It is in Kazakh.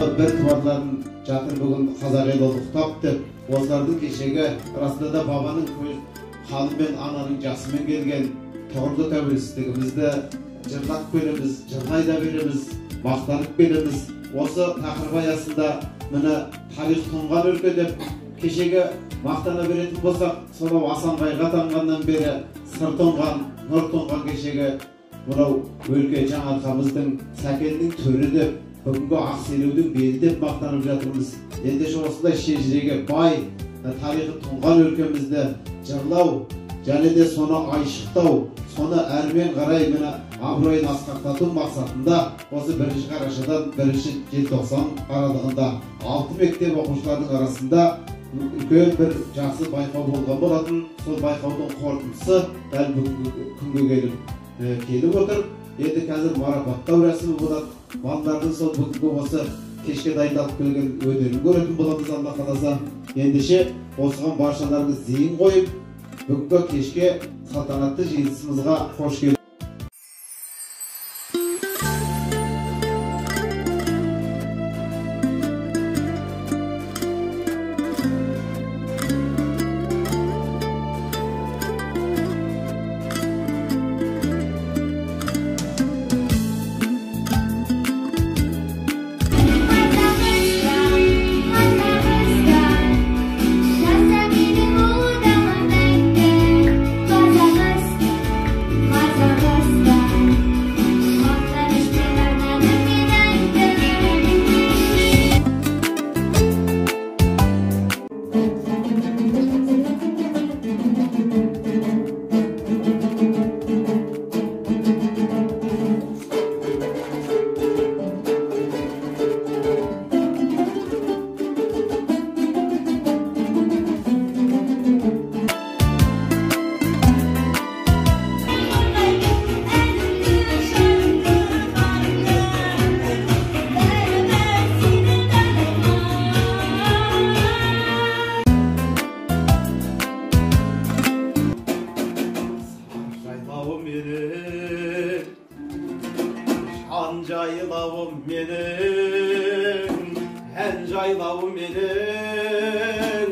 Bir kıvatların жатыр бүгін қазақ елі ұлықтап деп, осылардың кешегі расында да бабаның ханы мен ананың жасымен келген тұғырлы тәуелсіздігімізді жырлап береміз, жырлай да береміз, мақтанып береміз. Осы тақырып аясында міне тарих тұнған өлке деп кешегі мақтана беретін болсақ, сонау Асанбайға атанғаннан бері сыр тұнған, нұр тұнған кешегі мынау өлке жаңарқамыздың сәкеннің төрі деп, бүгінгі Ақселеудің белі деп мақтанып жатырмыз. Ендеше осындай шежіреге бай тарихы тұнған өлкемізді жырлау және де соны айшықтау, соны әрмен қарай мені абыройын асқақтату мақсатында осы 1 қарашадан 1 желтоқсан аралығында 6 мектеп оқушыларының арасында үлкен бір жақсы байқау болған болатын. Сол байқаудың қорытындысы дәл бүгінгі күнге келіп отыр. Енді қазір марапаттау рәсімі болады. Балалардың сол бүгінгі осы кешке дайындалып келген өнерін көретін боламыз, Алла қаласа. Ендеше осыған баршаларыңыз зейін қойып, бүгінгі кешке салтанатты жиылысымызға қош келдіңіздер. Jaylawım benim, en jaylawım benim,